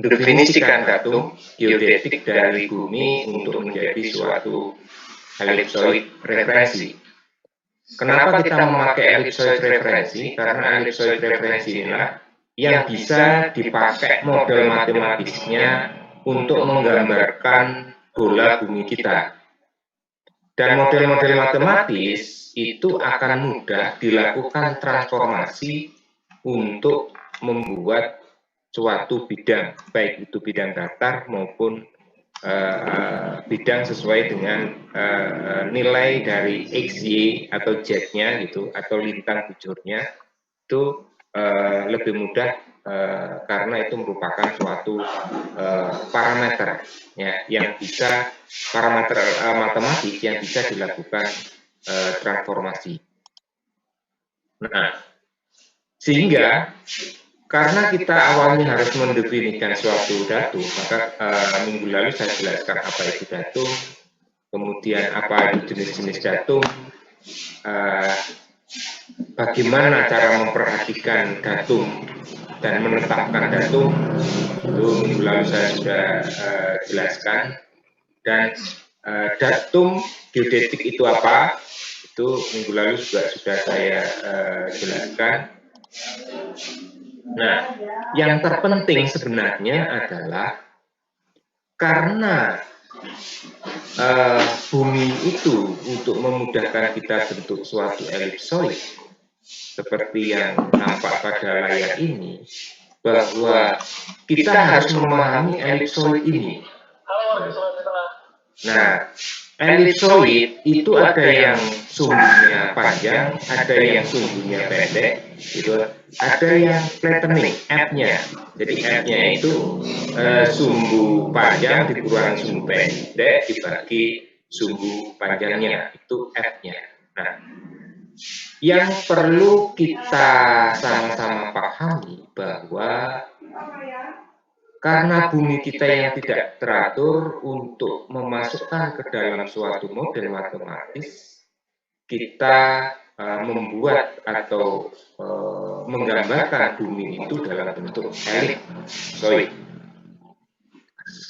mendefinisikan datum geodetik dari bumi untuk menjadi suatu ellipsoid referensi. Kenapa kita memakai ellipsoid referensi? Karena ellipsoid referensi inilah yang bisa dipakai model matematisnya untuk menggambarkan bola bumi kita. Dan model-model matematis itu akan mudah dilakukan transformasi untuk membuat suatu bidang, baik itu bidang datar maupun bidang sesuai dengan nilai dari X, Y, atau Z-nya gitu, atau lintang bujurnya itu lebih mudah karena itu merupakan suatu parameter ya, yang bisa parameter matematis yang bisa dilakukan transformasi. Nah, sehingga karena kita awalnya harus mendefinisikan suatu datum, maka minggu lalu saya jelaskan apa itu datum, kemudian apa itu jenis-jenis datum, bagaimana cara memperhatikan datum dan menetapkan datum, itu minggu lalu saya sudah jelaskan. Dan datum geodetik itu apa, itu minggu lalu juga sudah saya jelaskan. Nah, yang terpenting sebenarnya adalah karena bumi itu untuk memudahkan kita bentuk suatu elipsoid seperti yang nampak pada layar ini, bahwa kita harus memahami elipsoid ini. Nah, elipsoid itu ada yang sumbunya panjang, ada yang sumbunya pendek, gitu. Ada yang flattening, F-nya. Jadi F-nya itu sumbu panjang dikurangi sumbu pendek dibagi sumbu panjangnya, itu F-nya. Nah, yang perlu kita sama-sama pahami bahwa karena bumi kita yang tidak teratur untuk memasukkan ke dalam suatu model matematis, kita membuat atau menggambarkan bumi itu dalam bentuk ellipsoid,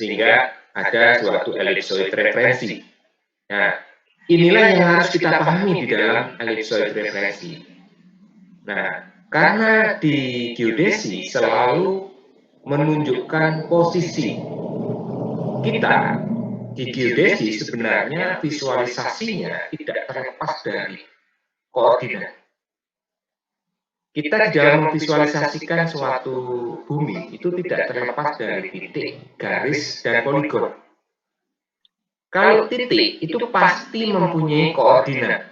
sehingga ada suatu ellipsoid referensi. Nah, inilah yang harus kita pahami di dalam ellipsoid referensi. Nah, karena di geodesi selalu menunjukkan posisi kita di geodesi, sebenarnya visualisasinya tidak terlepas dari koordinat. Kita di dalam memvisualisasikan suatu bumi itu tidak terlepas dari titik, garis, dan poligon. Kalau titik itu pasti mempunyai koordinat.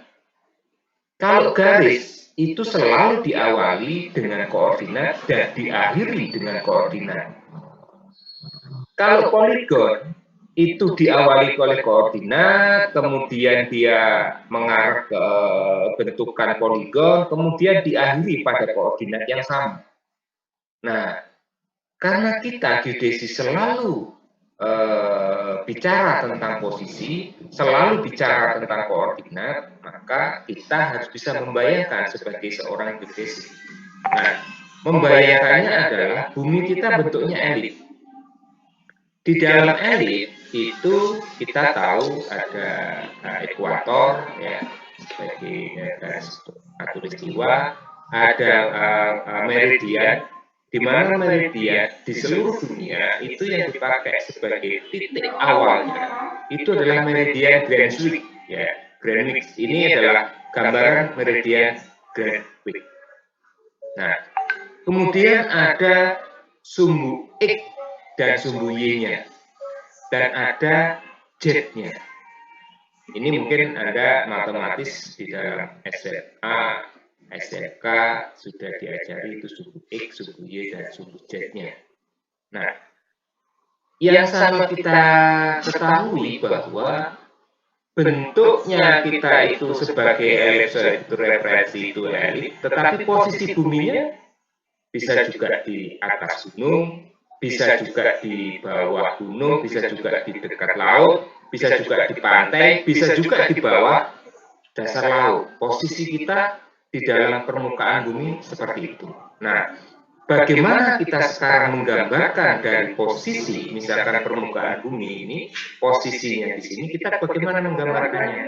Kalau garis itu selalu diawali dengan koordinat dan diakhiri dengan koordinat. Kalau poligon itu diawali oleh koordinat, kemudian dia mengarah ke bentukan poligon, kemudian diakhiri pada koordinat yang sama. Nah, karena kita geodesi selalu bicara tentang posisi, selalu bicara tentang koordinat, maka kita harus bisa membayangkan sebagai seorang geodesi. Nah, membayangkannya adalah bumi kita bentuknya elip. Di dalam elip itu kita tahu ada ekuator ya, sebagai garis khatulistiwa, ada meridian, di mana meridian di seluruh dunia itu yang dipakai sebagai titik awalnya itu adalah meridian Greenwich ya. Greenwich ini adalah gambaran meridian Greenwich. Nah, kemudian ada sumbu X dan sumbu Y-nya, dan ada Z-nya. Ini mungkin Anda matematis di dalam SMA, SMK sudah diajari itu sumbu X, sumbu Y, dan sumbu Z-nya. Nah, yang sama kita ketahui bahwa bentuknya kita itu sebagai ellipsoid itu referensi itu elip, tetapi posisi buminya bisa juga di atas gunung, bisa juga di bawah gunung, bisa juga di dekat laut, bisa juga di pantai, bisa juga di bawah dasar laut. Posisi kita di dalam permukaan bumi seperti itu. Nah, bagaimana kita sekarang menggambarkan dari posisi, misalkan permukaan bumi ini, posisinya di sini, kita bagaimana menggambarkannya.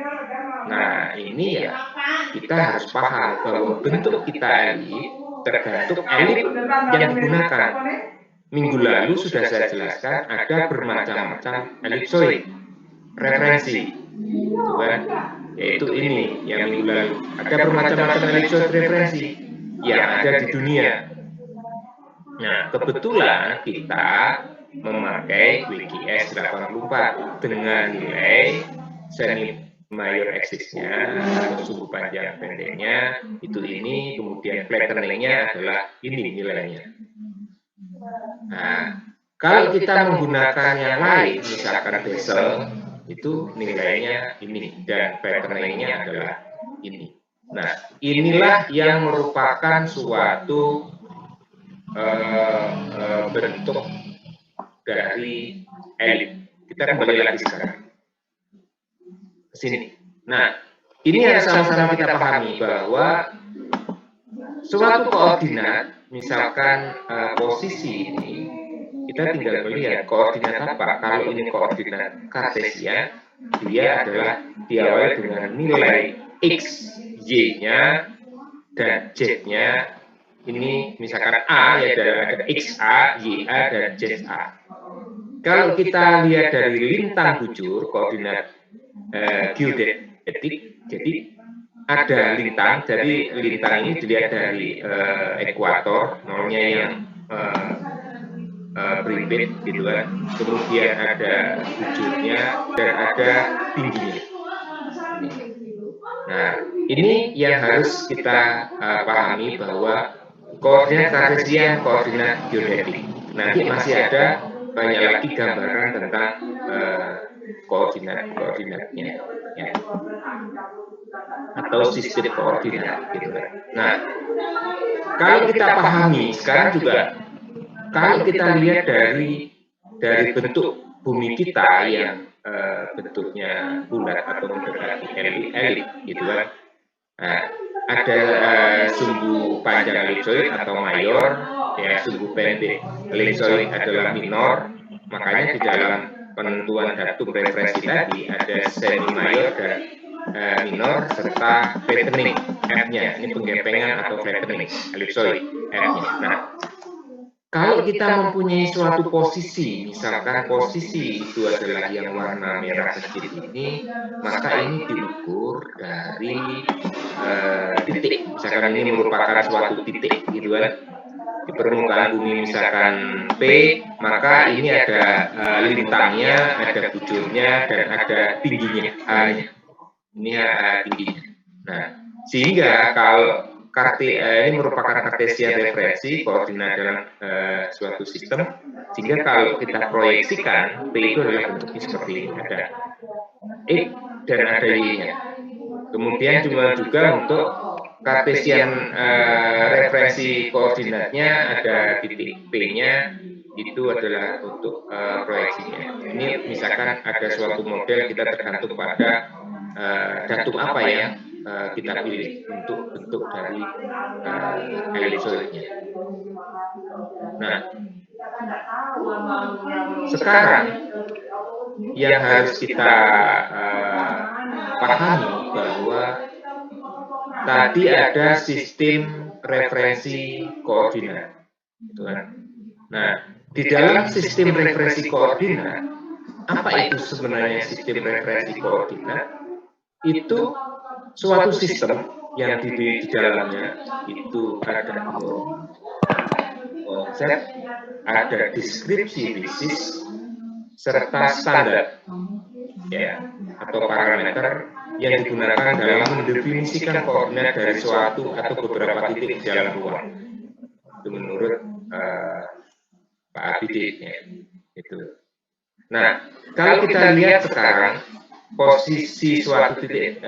Nah, ini ya kita harus paham bahwa bentuk kita elip tergantung elip yang digunakan. Minggu lalu sudah saya jelaskan ada bermacam-macam elipsoid referensi, gitu kan? Yaitu ini yang minggu lalu ada bermacam-macam elipsoid referensi yang ada di dunia. Nah, kebetulan kita memakai WGS 84 dengan nilai semi mayor axis-nya atau suhu panjang pendeknya itu ini, kemudian flatteningnya adalah ini nilainya. Nah, kalau kita menggunakan yang lain, misalkan bezel, itu nilainya ini dan flatteningnya adalah ini. Nah, inilah yang merupakan suatu bentuk dari elip. Kita kembali lagi sekarang ke sini. Nah, ini harus sama-sama kita pahami bahwa suatu koordinat, misalkan posisi ini, kita tinggal melihat koordinat apa. Kalau ini koordinat kartesian, dia adalah diawali dengan nilai x, y-nya, dan z-nya. Ini misalkan A, ya ada XA, YA, dan ZA. Kalau kita lihat dari lintang bujur, koordinat geodetik, jadi ada lintang, jadi lintang ini dilihat dari ekuator, nolnya yang primbit, gitu kan. Kemudian ada bujurnya, dan ada tingginya. Nah, ini yang harus kita pahami bahwa koordinat kartesian, koordinat geodetik. Nanti masih ada banyak lagi gambaran tentang koordinatnya, ya. Atau sistem koordinat, gitu. Nah, kalau kita pahami sekarang juga, kalau kita lihat dari bentuk bumi kita yang bentuknya bulat atau mendekati elip, gitu kan. Nah, ada sumbu panjang elipsoid atau mayor, ya, sumbu pendek elipsoid adalah minor. Makanya di dalam penentuan datum referensi tadi ada semi mayor dan minor serta flattening F-nya. Ini penggempengan atau flattening elipsoid F-nya. Nah, kalau kita mempunyai suatu posisi, misalkan posisi itu adalah yang warna merah kecil ini, maka ini diukur dari titik. Misalkan ini merupakan suatu titik, gitu kan. Di permukaan bumi misalkan P, maka ini ada lintangnya, ada bujurnya, dan ada tingginya, A-nya. Ini tingginya. Nah, sehingga kalau ini merupakan kartesian referensi koordinat dalam suatu sistem, sehingga kalau kita proyeksikan P itu adalah bentuknya seperti ini, ada X dan ada Y-nya. Kemudian juga untuk kartesian referensi koordinatnya ada titik P-nya, itu adalah untuk proyeksinya. Ini misalkan ada suatu model, kita tergantung pada datum apa yang kita pilih untuk bentuk dari elipsoidnya. Nah, sekarang yang harus kita pahami bahwa tadi ada sistem referensi koordinat. Nah, di dalam sistem referensi koordinat, apa itu sebenarnya sistem referensi koordinat? Itu suatu sistem yang di dalamnya itu ada konsep, ada deskripsi basis, serta standar, ya, atau parameter yang digunakan dalam mendefinisikan koordinat dari suatu atau beberapa titik di dalam ruang. Itu menurut Pak Abidin, ya, itu. Nah, kalau kita lihat sekarang, posisi suatu titik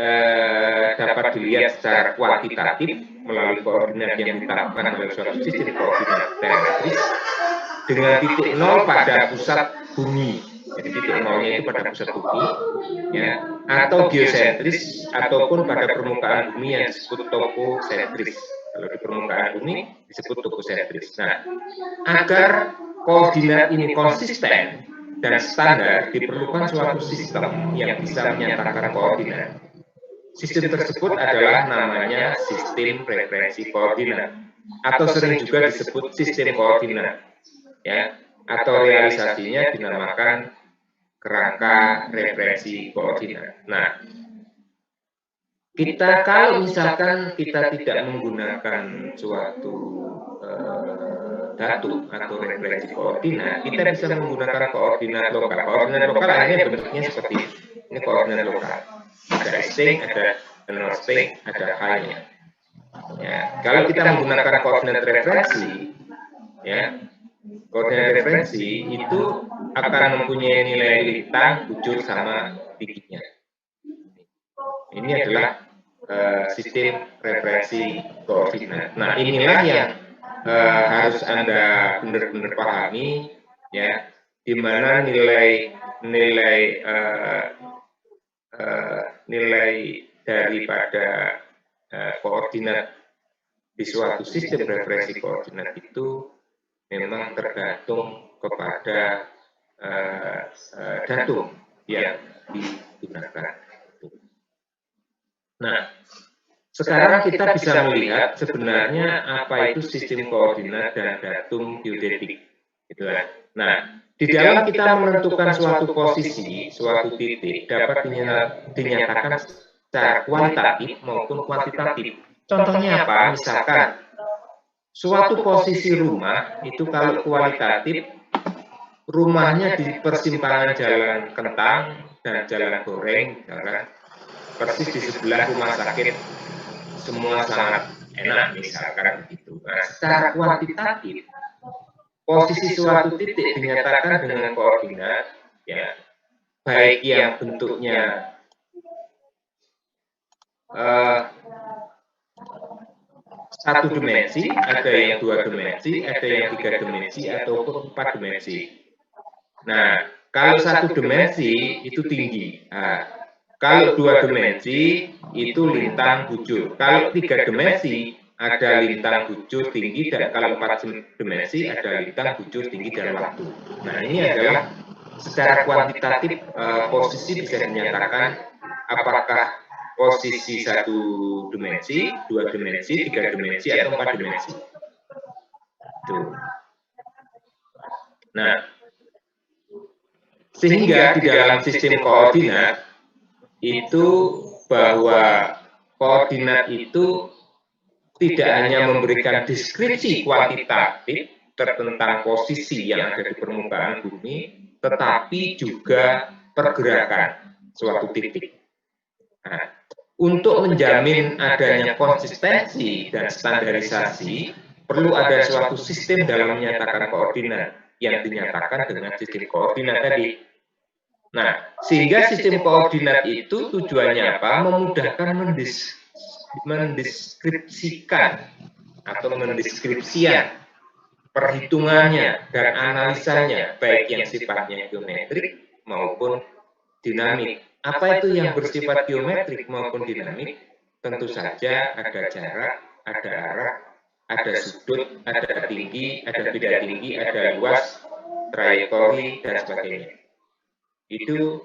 dapat dilihat secara kuantitatif melalui koordinat yang ditetapkan dalam suatu sistem koordinat telemetris dengan titik nol pada pusat bumi. Jadi titik nolnya itu pada pusat bumi, ya, atau geosentris ataupun pada permukaan bumi yang disebut toposentris. Kalau di permukaan bumi disebut topocentris. Nah, agar koordinat ini konsisten dan standar, diperlukan suatu sistem yang bisa menyatakan koordinat. Sistem tersebut adalah namanya sistem referensi koordinat, atau sering juga disebut sistem koordinat, ya, atau realisasinya dinamakan kerangka referensi koordinat. Nah, kita kalau misalkan kita tidak menggunakan suatu datum atau referensi koordinat, kita bisa menggunakan koordinat lokal. Koordinat lokal akhirnya bentuknya seperti ini, koordinat lokal. Ada S-nya, ada N-nya, ada H-nya. Ya, kalau kita menggunakan koordinat referensi, ya, koordinat referensi itu akan mempunyai nilai lintang, bujur, sama titiknya. Ini adalah sistem referensi koordinat. Nah, inilah yang harus Anda benar-benar pahami, ya, di mana nilai daripada koordinat di suatu sistem referensi koordinat itu memang tergantung kepada datum yang digunakan. Nah, sekarang kita bisa melihat sebenarnya apa itu sistem koordinat dan datum geodetik. Gitu kan. Nah, di dalam kita menentukan suatu posisi, suatu titik dapat dinyatakan secara kualitatif maupun kuantitatif. Contohnya apa? Misalkan suatu posisi rumah itu kalau kualitatif, rumahnya di persimpangan Jalan Kentang dan Jalan Goreng, misalkan, persis di sebelah rumah sakit, semua sangat enak, misalkan begitu. Nah, secara kuantitatif, posisi suatu titik dinyatakan dengan koordinat, ya, baik yang bentuknya satu dimensi, ada yang 2 dimensi, ada yang 3 dimensi, ataupun 4 dimensi. Nah, kalau 1 dimensi itu tinggi. Nah, kalau 2 dimensi itu lintang bujur. Kalau 3 dimensi ada lintang bujur tinggi, dan kalau 4 dimensi ada lintang bujur tinggi dan waktu. Nah, ini adalah secara kuantitatif posisi bisa dinyatakan apakah posisi 1 dimensi, 2 dimensi, 3 dimensi, atau 4 dimensi. Tuh. Nah, sehingga di dalam sistem koordinat itu bahwa koordinat itu tidak hanya memberikan deskripsi kuantitatif tentang posisi yang ada di permukaan bumi, tetapi juga pergerakan suatu titik. Nah, untuk menjamin adanya konsistensi dan standarisasi, perlu ada suatu sistem dalam menyatakan koordinat yang dinyatakan dengan sistem koordinat tadi. Nah, sehingga sistem koordinat itu tujuannya apa? Memudahkan mendeskripsikan atau mendeskripsian perhitungannya dan analisanya, baik yang sifatnya geometrik maupun dinamik. Apa itu yang bersifat geometrik maupun dinamik? Tentu saja ada jarak, ada arah, ada sudut, ada tinggi, ada beda tinggi, ada luas, trajektori, dan sebagainya. Itu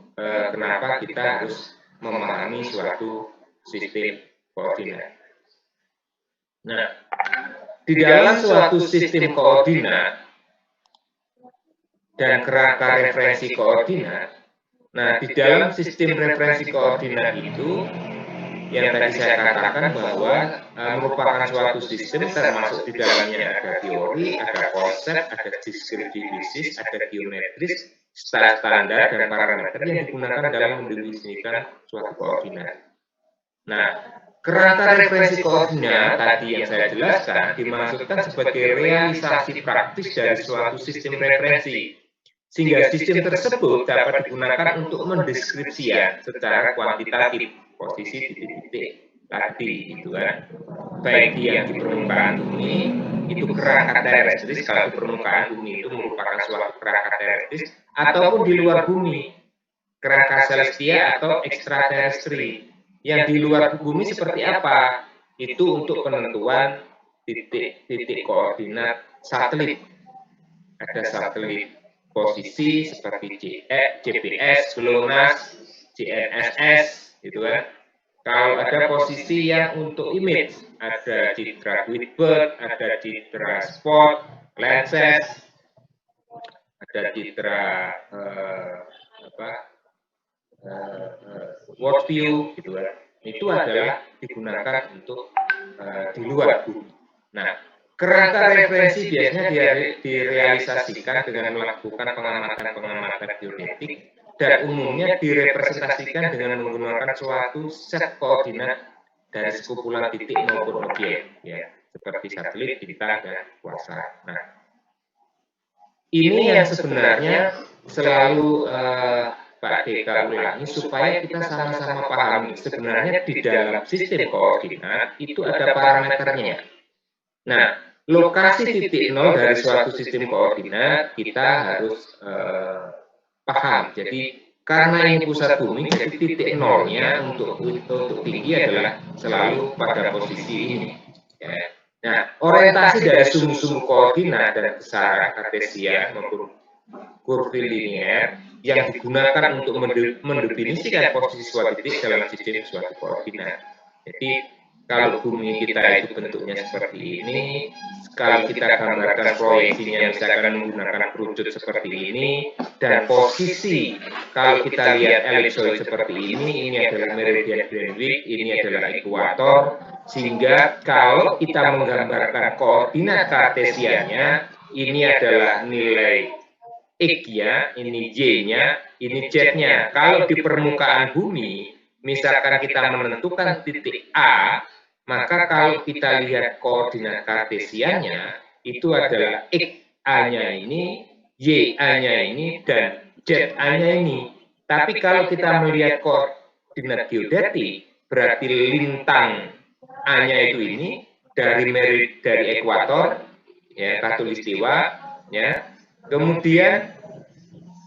kenapa kita harus memahami suatu sistem koordinat. Nah, di dalam suatu sistem koordinat dan kerangka referensi koordinat, nah, di dalam sistem referensi koordinat itu, yang tadi saya katakan bahwa merupakan suatu sistem, termasuk di dalamnya ada teori, ada konsep, ada deskripsi fisik, ada geometris, standar, dan parameter yang digunakan dalam mendefinisikan suatu koordinat. Nah, kerangka referensi koordinat tadi yang saya jelaskan dimaksudkan sebagai realisasi praktis dari suatu sistem referensi, sehingga sistem tersebut dapat digunakan untuk mendeskripsikan secara kuantitatif posisi titik-titik tadi, gitu kan. Baik yang di permukaan bumi itu kerangka terestris, kalau di permukaan bumi itu merupakan suatu kerangka terestris, ataupun di luar bumi kerangka celestia atau ekstraterestri. Yang di luar bumi seperti apa? Itu untuk penentuan titik koordinat satelit. Ada satelit posisi seperti GPS, GLONASS, GNSS, gitu kan. Kalau ada posisi yang untuk image, ada Citra Bird, ada Citra Spot, Landsat, ada Citra World View, gitu kan. Itu adalah digunakan untuk di luar bumi. Nah, kerangka referensi biasanya direalisasikan dengan melakukan pengamatan geodetik dan umumnya direpresentasikan dengan menggunakan suatu set koordinat dari sekumpulan titik maupun objek, ya, seperti satelit, bintang, dan kuasar. Nah, ini yang sebenarnya selalu Pak Deka ulangi supaya kita sama-sama pahami. Sebenarnya di dalam sistem koordinat itu ada parameternya. Nah, lokasi titik nol dari suatu sistem koordinat kita harus paham. Jadi karena ini pusat bumi, jadi titik nolnya untuk tinggi adalah selalu pada posisi ini. Ya. Nah, orientasi dari sumbu-sumbu koordinat dan besaran kartesian maupun kurvilinier yang digunakan untuk mendefinisikan posisi suatu titik dalam sistem suatu koordinat. Jadi kalau bumi kita itu bentuknya seperti ini, kalau kita gambarkan proyeksinya misalkan menggunakan kerucut seperti ini, dan posisi kalau kita lihat elipsoid seperti ini adalah meridian Greenwich, ini adalah ekuator, sehingga kalau kita menggambarkan koordinat kartesiannya, ini adalah nilai X-nya, ini Y-nya, ini Z-nya. Kalau di permukaan bumi, misalkan kita menentukan titik A, maka kalau kita lihat koordinat kartesiannya, itu adalah X-A-nya ini, Y-A-nya ini, dan Z-A-nya ini. Tapi kalau kita melihat koordinat geodetik, berarti lintang A-nya itu ini, dari ekuator, ya, khatulistiwa, ya, kemudian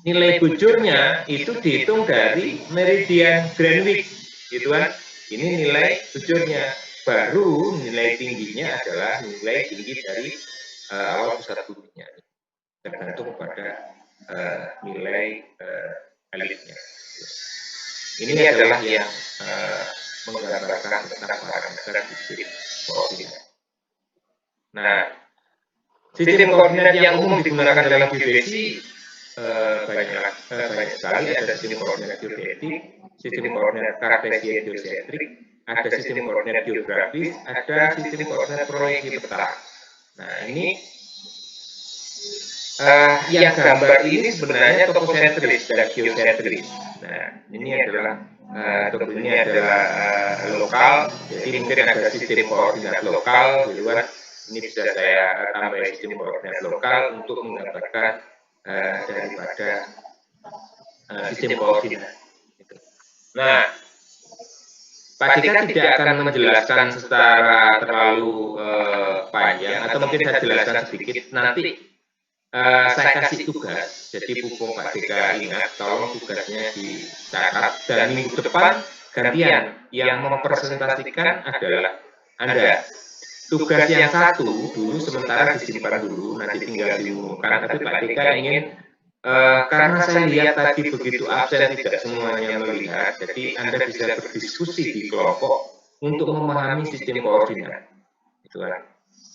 nilai bujurnya itu dihitung dari meridian Greenwich, gitu kan. Ini nilai bujurnya. Baru nilai tingginya adalah nilai tinggi dari awal pusat buminya. Tergantung pada nilai elitnya. Ini adalah yang menggambarkan tentang parameter sistem koordinat. Nah, sistem koordinat yang umum digunakan dalam geodesi banyak sekali. Ada sistem koordinat geodetik, sistem koordinat kartesian geosentrik, ada sistem koordinat geografis, ada sistem koordinat proyeksi peta. Nah, ini yang gambar ini sebenarnya toposentris dan geosentris. Nah, ini adalah lokal, jadi mungkin ada sistem koordinat lokal, gitu kan. Ini bisa saya tambah sistem koordinat lokal untuk menggambarkan daripada sistem koordinat. Nah, Pak Dika tidak akan menjelaskan secara terlalu panjang, atau mungkin saya jelaskan sedikit. Nanti saya kasih tugas, jadi mumpung Pak Dika ingat, tolong tugasnya dicatat, dan minggu depan gantian yang mempresentasikan adalah Anda. Tugas yang satu dulu sementara disimpan dulu, nanti tinggal diumumkan, tapi Pak Dika ingin karena saya lihat tadi begitu absen, tidak semuanya melihat, jadi Anda bisa berdiskusi di kelompok untuk memahami sistem koordinat. Itu kan.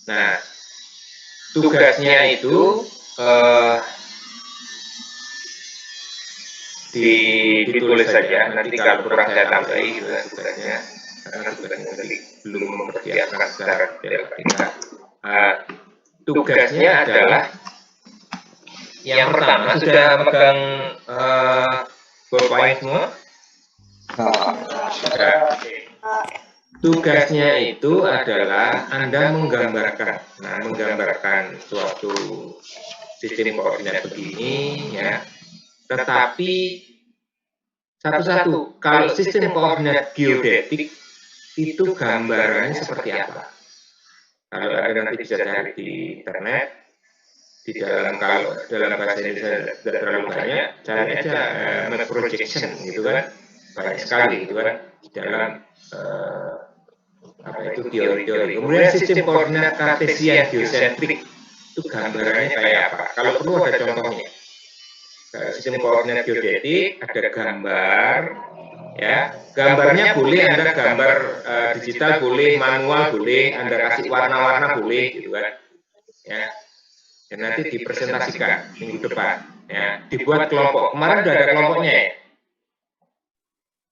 Nah, tugasnya itu ditulis saja. Nanti kalau kurang saya tambahi juga tugasnya, karena tugasnya tadi belum mempersiapkan secara detail. Tugasnya adalah yang pertama, sudah megang ballpoint semua? Tugasnya itu adalah Anda menggambarkan. Nah, menggambarkan suatu sistem koordinat begini, ya. Tetapi satu-satu, kalau sistem koordinat geodetik itu gambarannya seperti apa? Kalau Anda nanti bisa cari di internet, di dalam, kalau dalam bahasa Indonesia tidak terlalu banyak, cari aja map projection, gitu kan, banyak sekali, gitu kan, di dalam apa itu teori-teori. Kemudian sistem koordinat kartesian geosentrik itu gambarannya kayak apa? Kalau perlu ada contohnya. Sistem koordinat geodetik ada gambar, ya. Gambarnya boleh Anda gambar digital, boleh manual, boleh Anda kasih warna-warna, boleh gitu kan. Ya. Dan nanti dipresentasikan minggu depan. Ya, dibuat kelompok. Kemarin sudah ada kelompoknya ya?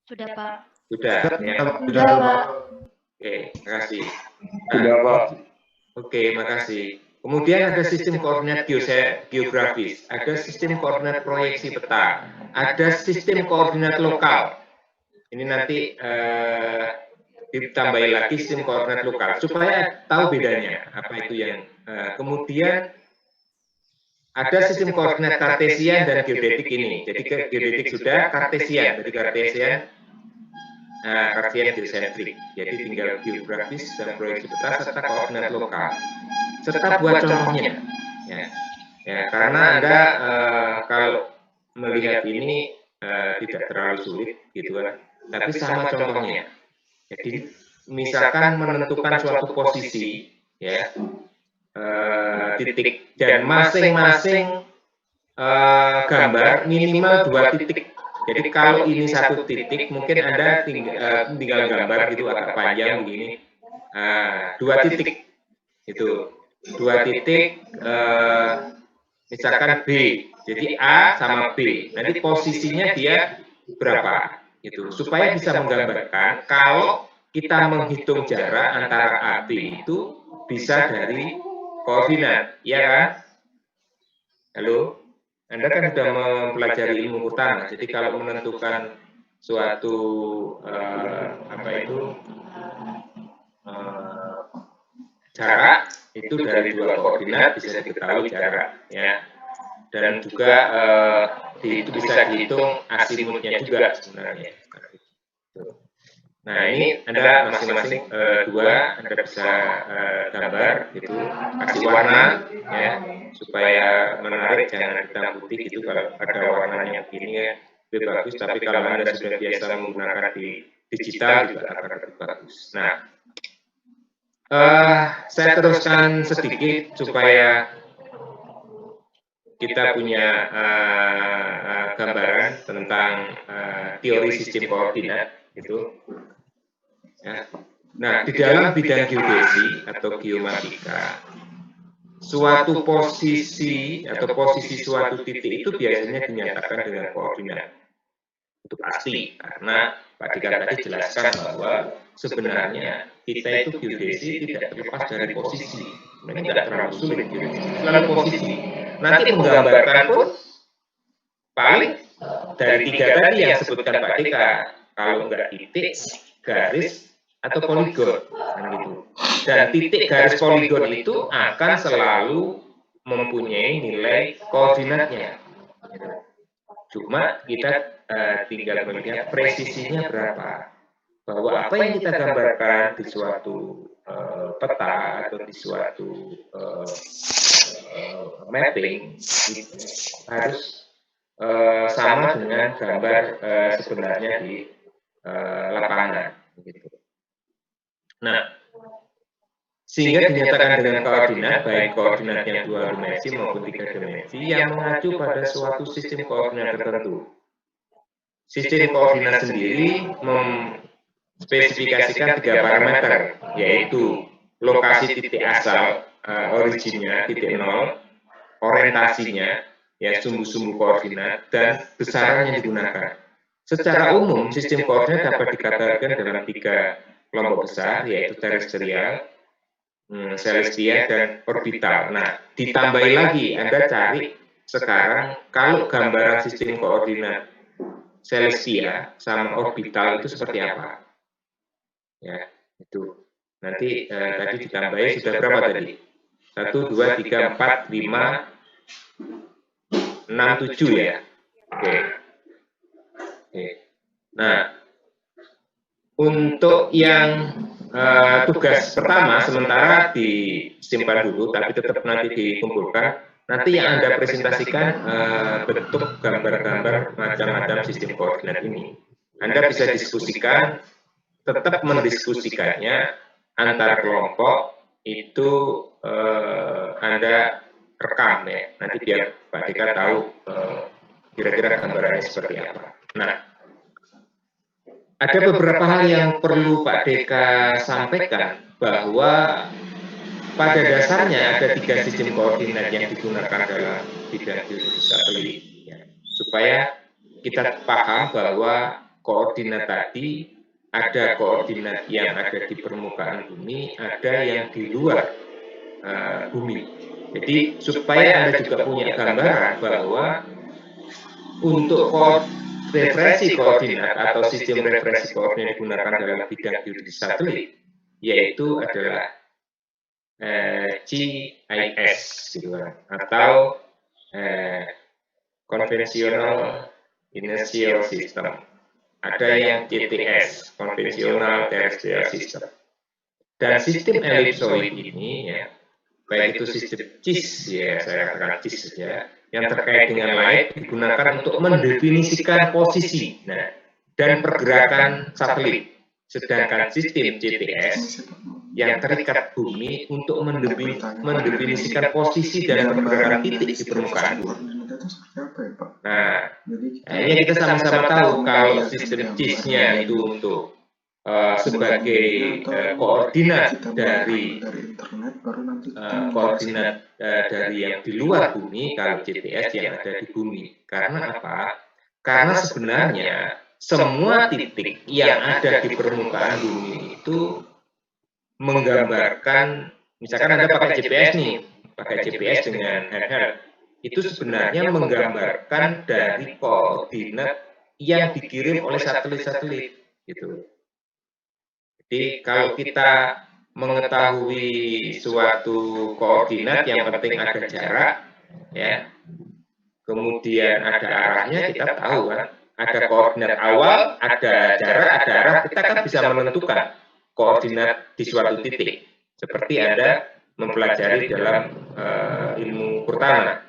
Sudah, Pak. Sudah, ya. Sudah, Pak. Oke, makasih. Sudah, Pak. Oke, makasih. Kemudian ada sistem koordinat geografis, ada sistem koordinat proyeksi peta, ada sistem koordinat lokal. Ini nanti ditambahin lagi sistem koordinat lokal supaya tahu bedanya apa itu yang kemudian ada sistem koordinat kartesian dan geodetik ini. Jadi geodetik sudah, kartesian, jadi kartesian geosentrik. Jadi tinggal geografis dan proyeksi peta serta koordinat lokal. Serta buat contohnya, ya karena Anda kalau melihat ini tidak terlalu sulit, gitu kan. Tapi sama contohnya. Jadi misalkan menentukan suatu posisi, ya titik dan masing-masing gambar minimal 2 titik. Jadi kalau ini 1 titik, mungkin Anda tinggal gambar gitu agak panjang begini, 2 titik itu. 2 titik misalkan B, jadi A sama B, nanti posisinya dia berapa gitu, supaya bisa menggambarkan kalau kita menghitung jarak antara A B itu bisa dari koordinat, ya kan? Halo, Anda kan sudah mempelajari ilmu tanah, jadi kalau menentukan suatu apa itu jarak itu dari 2 koordinat bisa diketahui jarak, ya. Dan juga itu bisa dihitung azimutnya juga sebenarnya. Nah ini Anda masing-masing 2 Anda bisa gambar gitu, kasih warna, ya supaya menarik, jangan hitam putih gitu. Kalau ada warnanya begini ya lebih bagus, tapi kalau Anda sudah biasa menggunakan di digital juga akan lebih bagus. Nah, saya teruskan sedikit supaya kita punya gambaran tentang teori sistem koordinat itu. Ya. Nah, di dalam bidang geodesi atau geomatika, suatu posisi atau posisi suatu titik itu biasanya dinyatakan dengan koordinat. Itu pasti, karena Pak Dika tadi jelaskan bahwa sebenarnya kita itu geodesi tidak terlepas dari posisi. Sebenarnya tidak terlalu sulit geodesi, selalu posisi. Nanti menggambarkan pun paling dari 3 tadi yang disebutkan Pak Dika, kalau enggak titik, garis, atau poligon, kan gitu. Dan titik, garis, poligon itu akan selalu mempunyai nilai koordinatnya. Cuma kita tinggal melihat presisinya berapa. Bahwa apa yang kita gambarkan di suatu peta atau di suatu mapping itu harus sama dengan gambar sebenarnya di lapangan. Gitu. Nah, sehingga dinyatakan dengan koordinat, baik koordinatnya 2 dimensi maupun 3 dimensi, yang mengacu pada suatu sistem koordinat tertentu. Sistem koordinat sendiri memspesifikasikan 3 parameter, yaitu lokasi titik asal, originnya, titik 0, orientasinya, ya sumbu-sumbu koordinat, dan besaran yang digunakan. Secara umum, sistem koordinat dapat dikategorikan dalam 3 kelompok besar, yaitu terestrial, celestial, dan orbital. Nah, ditambahi lagi, Anda cari sekarang kalau gambaran sistem koordinat celestial sama orbital itu seperti apa? Ya, itu. Nanti tadi ditambahi sudah berapa tadi? 1, 2, 3, 4, 5, 6, 7 ya. Oke. Nah, untuk yang tugas pertama sementara disimpan dulu, tapi tetap nanti dikumpulkan. Nanti yang Anda presentasikan bentuk gambar-gambar macam-macam sistem koordinat ini. Anda bisa diskusikan tetap mendiskusikannya antar kelompok itu Anda rekam ya, nanti biar Pak Deka tahu kira-kira gambarannya seperti apa. Nah, ada beberapa hal yang perlu Pak Deka sampaikan, bahwa pada dasarnya ada 3 sistem koordinat yang digunakan dalam bidang geodesi satelit, ya, supaya kita paham bahwa koordinat tadi ada koordinat yang ada di permukaan bumi, ada yang di luar bumi. Jadi supaya Anda juga punya gambaran bahwa untuk referensi koordinat atau sistem referensi koordinat digunakan dalam bidang geodesi satelit, yaitu adalah GIS gitu kan, atau Conventional Inertial System. Ada yang CTS, Conventional Terrestrial System. Dan sistem ellipsoid ini ya, baik itu sistem CIS ya, saya katakan CIS saja, yang terkait dengan light digunakan untuk mendefinisikan posisi dan pergerakan satelit. Sedangkan sistem CTS yang terikat bumi untuk mendefinisikan posisi dan pergerakan titik di permukaan bumi. Nah, ini kita sama-sama tahu kalau sistem CIS-nya itu untuk sebagai koordinat dari dari yang di luar bumi, kalau CTS yang ada di bumi. Karena apa? Karena sebenarnya semua titik yang ada di permukaan bumi itu menggambarkan, misalkan Anda pakai GPS nih, pakai GPS dengan handheld, itu sebenarnya menggambarkan dari koordinat yang dikirim oleh satelit-satelit gitu. Jadi kalau kita mengetahui suatu koordinat, yang penting ada jarak ya, kemudian ada arahnya, kita tahu kan, ada koordinat awal, ada jarak, ada arah, kita kan bisa menentukan koordinat di suatu titik, seperti Anda mempelajari dalam ilmu pertama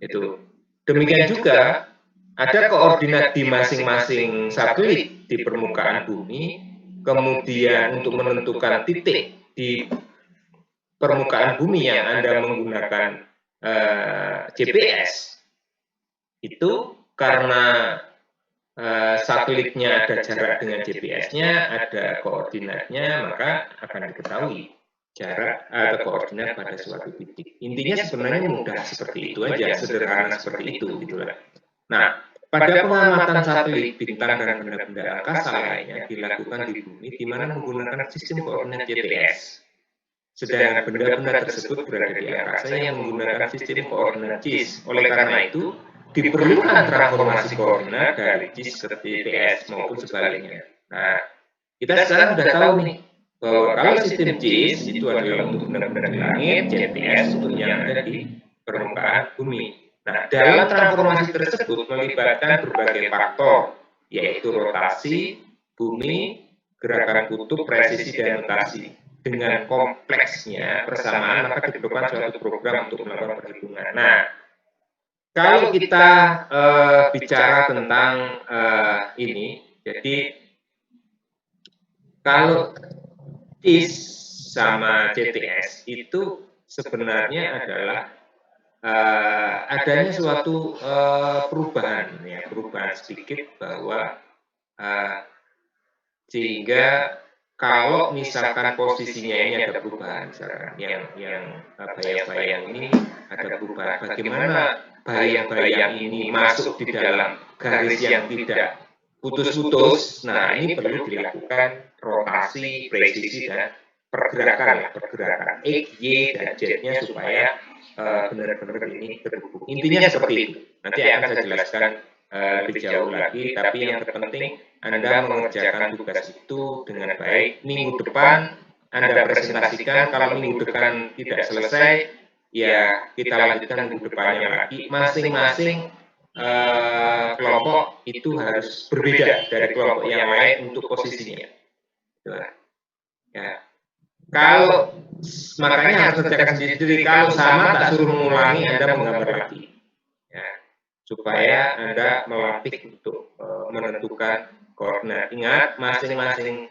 itu. Demikian juga ada koordinat di masing-masing satelit di permukaan bumi. Kemudian untuk menentukan titik di permukaan bumi yang Anda menggunakan GPS, itu karena satelitnya ada jarak dengan GPS-nya, ada koordinatnya, maka akan diketahui jarak atau koordinat pada suatu titik. Intinya sebenarnya mudah seperti itu aja, sederhana seperti itu gitulah. Nah, pada pengamatan satelit, bintang, dan benda-benda angkasa lainnya dilakukan di bumi, di mana menggunakan sistem koordinat GTS. Sedangkan benda-benda tersebut berada di angkasa yang menggunakan sistem koordinat CIS. Oleh karena itu, diperlukan transformasi koordinat dari CIS ke GTS maupun sebaliknya. Nah, kita sekarang sudah tahu nih, bahwa kalau sistem CIS itu adalah untuk benda-benda di langit, GTS untuk yang ada di permukaan bumi. Nah, dalam transformasi tersebut melibatkan berbagai faktor, yaitu rotasi, bumi, gerakan kutub, presisi, dan notasi. Dengan kompleksnya persamaan, maka diperlukan suatu program untuk melakukan perhitungan. Nah, kalau kita bicara tentang ini, jadi kalau CIS sama CTS itu sebenarnya adalah adanya suatu perubahan ya, perubahan sedikit, bahwa sehingga kalau misalkan posisinya ini ada perubahan, misalkan yang bayang-bayang ini ada perubahan, bagaimana bayang-bayang ini masuk di dalam garis yang tidak putus-putus. Nah, ini perlu dilakukan rotasi, presisi, dan pergerakan X, Y, dan Z-nya supaya benar-benar ini terhubung. Intinya seperti itu. Nanti akan saya jelaskan lebih jauh lagi, tapi yang terpenting Anda mengerjakan tugas itu dengan baik. Minggu depan Anda presentasikan, kalau minggu depan tidak selesai, ya kita lanjutkan minggu depannya lagi. Masing-masing kelompok itu harus berbeda dari kelompok yang lain untuk posisinya. Ya. Kalau makanya harus kerjakan sendiri. Kalau sama tak suruh mengulangi, Anda menggambar lagi, ya, supaya Anda melatih untuk menentukan koordinat. Ingat, masing-masing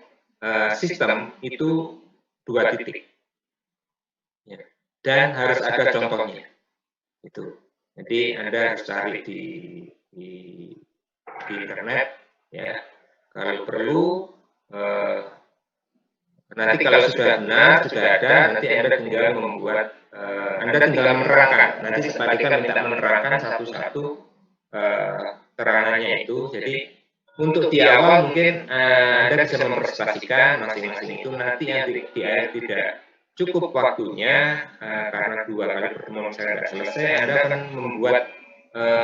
sistem itu 2 titik, ya. Dan harus ada contohnya, itu. Jadi Anda harus cari di, di internet, ya. Kalau perlu nanti kalau sudah benar, sudah ada, nanti Anda tinggal membuat, Anda tinggal menerangkan. Nanti Pak Dika minta menerangkan satu-satu terangannya itu. Jadi untuk di awal mungkin Anda bisa mempresentasikan masing-masing itu. Nanti yang di akhir tidak cukup waktunya karena 2 kali pertemuan saya tidak selesai, Anda akan membuat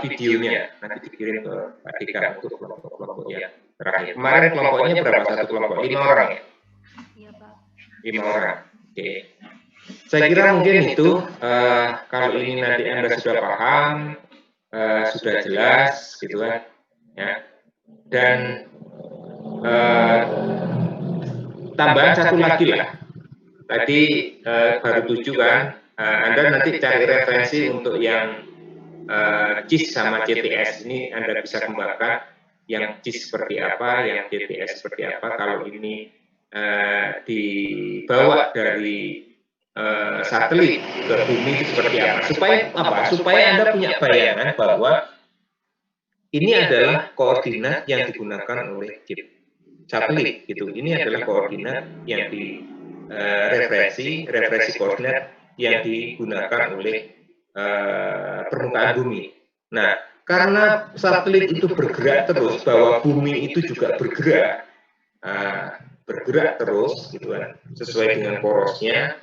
videonya. Nanti dikirim ke Pak Dika untuk kelompok-kelompok yang terakhir. Kemarin kelompoknya berapa? Satu kelompok 5 orang ya? 5 orang. Oke. Saya kira mungkin itu kalau ini nanti Anda sudah paham, sudah jelas gitu kan, ya. Dan tambahan satu lagi lah. Tadi baru 7 kan. Anda nanti cari referensi untuk yang JIS sama CTS ini Anda bisa kembangkan. Yang JIS seperti apa, yang CTS seperti apa. Kalau ini dibawa dari satelit ke bumi itu seperti apa? Supaya apa? Supaya Anda punya bayangan bahwa ini adalah koordinat yang digunakan oleh chip satelit gitu. Ini adalah koordinat yang referensi koordinat yang digunakan oleh permukaan bumi. Nah, karena satelit itu bergerak terus, bahwa bumi itu juga bergerak terus gitu kan, sesuai dengan porosnya,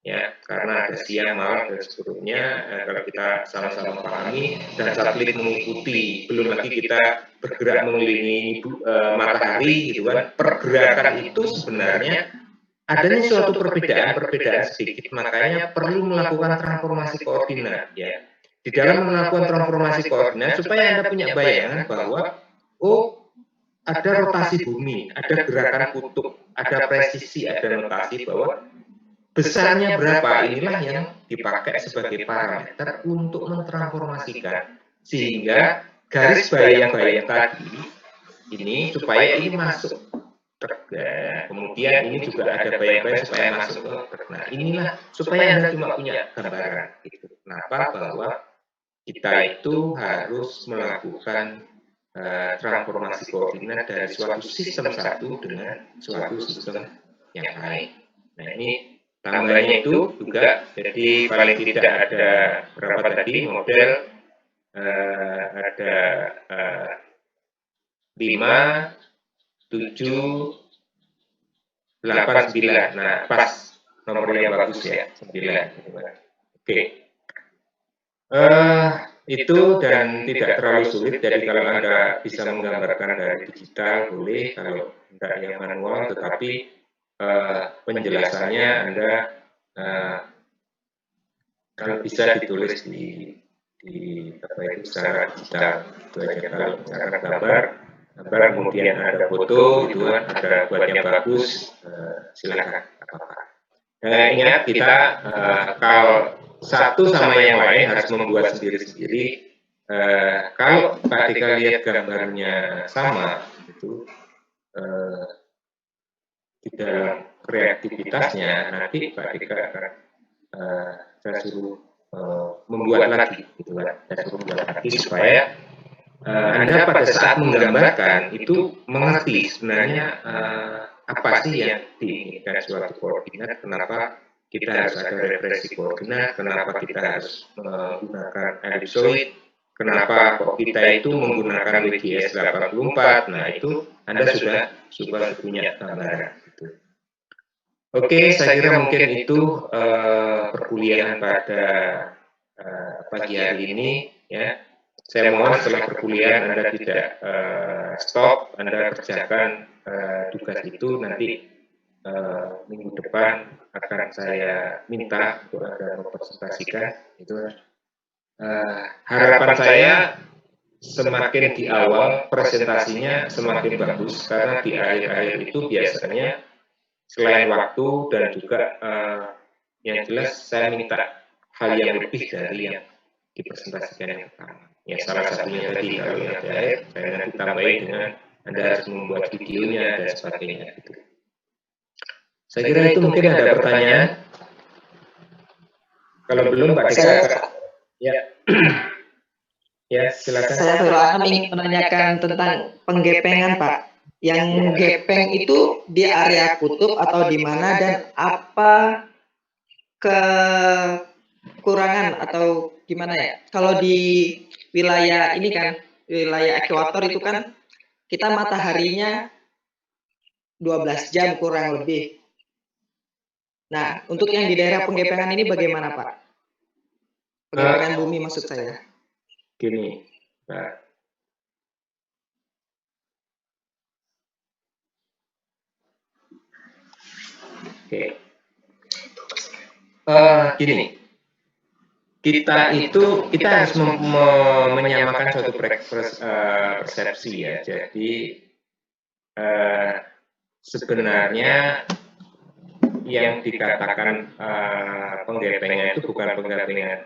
ya, karena ada siang, malam dan seterusnya. Kalau kita sama-sama pahami dan satelit mengikuti, belum lagi kita bergerak mengelilingi matahari gitu kan, pergerakan itu sebenarnya adanya suatu perbedaan sedikit, makanya perlu melakukan transformasi koordinat, ya. Di dalam melakukan transformasi koordinat supaya Anda punya bayangan bahwa ada rotasi bumi, ada gerakan kutub, ada presisi, ada notasi bahwa besarnya berapa, inilah yang dipakai sebagai parameter untuk mentransformasikan, sehingga garis bayang-bayang tadi ini supaya ini masuk. Kemudian ini juga ada bayang-bayang supaya masuk ke. Nah, inilah supaya Anda cuma punya gambaran gitu. Kenapa? Bahwa kita itu harus melakukan transformasi koordinat dari suatu sistem satu dengan suatu sistem yang lain. Nah, ini tambahnya itu juga, jadi paling tidak ada berapa tadi model, ada 5, 7, 8, 9. Nah, pas nomor yang bagus ya, 9. Oke. Itu dan tidak terlalu sulit, jadi kalau Anda bisa menggambarkan dari digital boleh, kalau tidak yang manual, tetapi penjelasannya Anda kalau bisa ditulis di apa itu secara digital, itu aja. Kalau misalkan gambar kemudian ada foto gitu kan, ada buat yang bagus, silakan apa-apa. Dan ingat kita kalau satu sama yang lain harus membuat sendiri-sendiri. Kalau Pak Dika lihat gambarnya sama, itu di dalam kreativitasnya nanti Pak Dika akan saya suruh membuat lagi, gitu kan. Saya suruh membuat lagi supaya Anda pada saat menggambarkan itu mengerti sebenarnya apa sih yang diinginkan suatu koordinat, kenapa kita harus ada referensi koordinat, kenapa kita harus menggunakan ellipsoid, kenapa kok kita itu menggunakan WGS 84. Nah, itu Anda sudah punya gambaran. Gitu. Oke, saya kira mungkin itu perkuliahan pada pagi hari ini, ya. Saya mohon setelah perkuliahan Anda tidak stop, Anda kerjakan tugas itu. Nanti minggu depan akan saya minta untuk Anda mempresentasikan. Itu harapan saya semakin di awal presentasinya semakin bagus, karena di akhir-akhir itu biasanya selain waktu dan juga yang jelas saya minta hal yang lebih dari yang dipresentasikan yang pertama. Ya, salah satunya tadi kalau yang terakhir saya nanti tambahin dengan Anda harus membuat videonya dan sebagainya gitu. Saya kira itu mungkin ada pertanyaan. Kalau belum, Pak Deka. Ya. Ya, silakan. Saya Akan ingin menanyakan tentang penggepengan, Pak. Yang gepeng itu di area kutub atau di mana, dan apa kekurangan atau gimana ya? Kalau di wilayah ini kan, wilayah ekuator itu kan kita mataharinya 12 jam kurang lebih. Nah, untuk yang di daerah penggepengan ini bagaimana, Pak? Penggepengan bumi maksud saya. Gini, Pak. Oke. Gini, kita harus menyamakan suatu persepsi ya. Jadi sebenarnya yang dikatakan penggepengan itu bukan penggepengan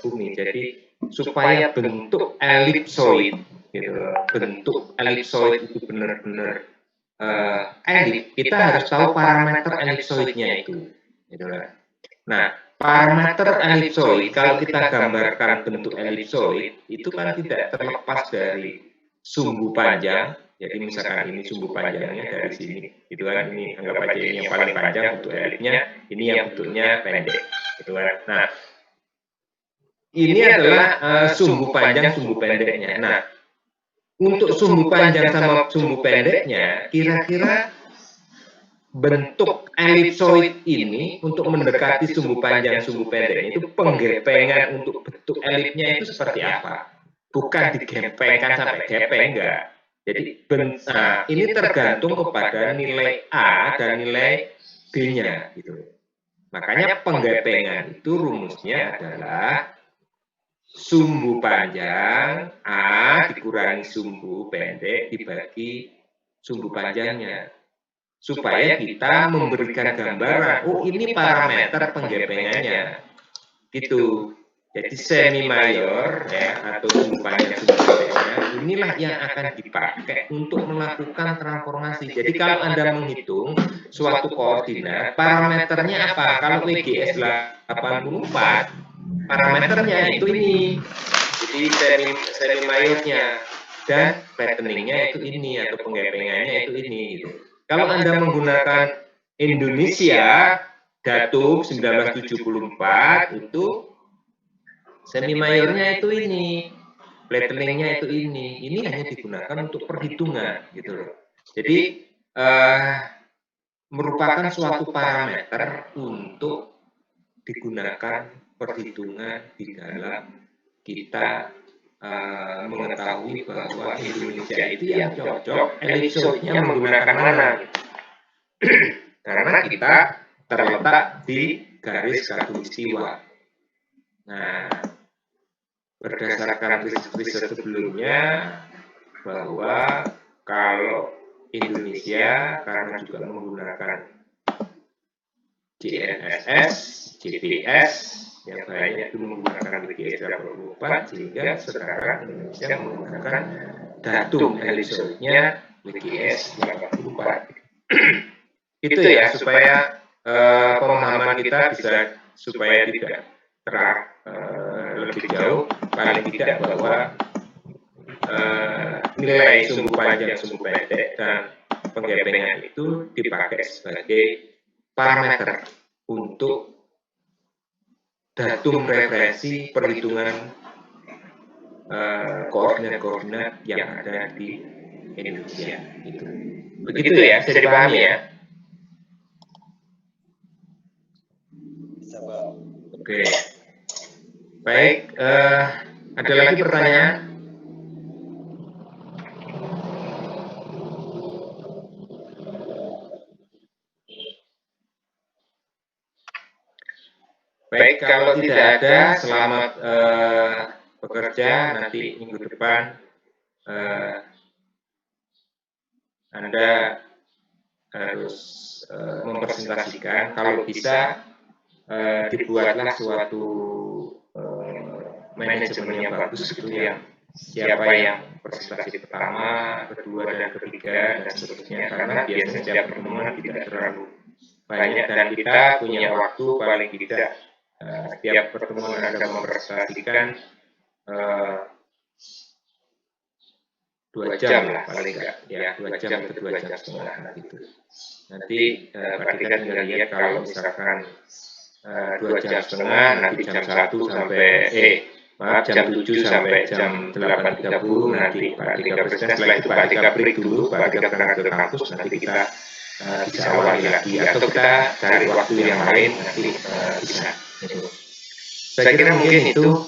bumi. Jadi supaya bentuk elipsoid, gitu, bentuk elipsoid itu benar-benar elip, kita harus tahu parameter elipsoidnya itu. Gitu. Nah, parameter elipsoid, kalau kita gambarkan bentuk elipsoid, itu kan tidak terlepas dari sumbu panjang. Jadi misalkan ini sumbu panjangnya dari sini, gitu kan? Ini anggap aja ini yang paling panjang bentuk elipnya, ini yang bentuknya pendek, gitu kan? Nah, ini adalah sumbu panjang, sumbu pendeknya. Nah, untuk sumbu panjang sama sumbu pendeknya, kira-kira bentuk elipsoid ini untuk mendekati sumbu panjang sumbu pendeknya itu penggepengan untuk bentuk elipnya itu seperti apa? Bukan digepengkan sampai gepeng, enggak. Jadi ini tergantung kepada nilai A dan nilai B-nya gitu. Makanya penggepengan itu rumusnya adalah sumbu panjang A dikurangi sumbu pendek dibagi sumbu panjangnya, supaya kita memberikan gambaran, oh ini parameter penggepengannya, gitu. Jadi semi mayor ya, atau sumbu panjang sumbu pendeknya, inilah yang akan dipakai untuk melakukan transformasi. Jadi kalau Anda menghitung suatu koordinat, parameternya apa? Kalau WGS 84, parameternya itu ini. Jadi semi mayornya dan flatteningnya itu ini, atau penggepengannya itu ini, gitu. Kalau Anda menggunakan Indonesia Datum 1974 itu semi mayornya itu ini, flatteningnya itu ini. Ini hanya digunakan untuk perhitungan gitu loh. Jadi merupakan suatu parameter untuk digunakan perhitungan di dalam kita mengetahui bahwa Indonesia itu yang cocok elipsoidnya menggunakan mana. Karena kita terletak di garis khatulistiwa. Nah, berdasarkan riset sebelumnya bahwa kalau Indonesia karena juga menggunakan GNSS, GPS, yang banyak itu menggunakan WGS 84, sehingga sekarang Indonesia menggunakan datum elipsoidnya WGS 84. Itu ya, supaya pemahaman kita bisa, supaya tidak lebih jauh, paling tidak bahwa nilai sumbu panjang sumbu pendek dan penggepengan itu dipakai sebagai parameter untuk datum referensi perhitungan koordinat-koordinat yang ada di Indonesia. Gitu. Begitu ya, bisa dipahami ya. Oke. Baik, ada lagi pertanyaan? Baik, kalau tidak ada, selamat bekerja. Nanti minggu depan Anda harus mempresentasikan. Kalau bisa, dibuatlah suatu manajemen yang bagus gitu, yang siapa yang presentasi pertama, kedua, dan ketiga, dan seterusnya. Karena biasanya setiap pertemuan tidak terlalu banyak dan kita punya waktu paling tidak setiap pertemuan Anda mempresentasikan 2 jam lah paling enggak, ya 2 jam atau 2,5 jam gitu. Nanti Pak Dika tinggal lihat kalau misalkan 2,5 jam, nanti jam 7 sampai jam 8.30 nanti Pak Dika presiden. Setelah itu Pak Dika break dulu, Pak Dika berangkat ke kampus, nanti kita bisa awali lagi atau kita cari waktu yang lain nanti bisa. Saya kira mungkin itu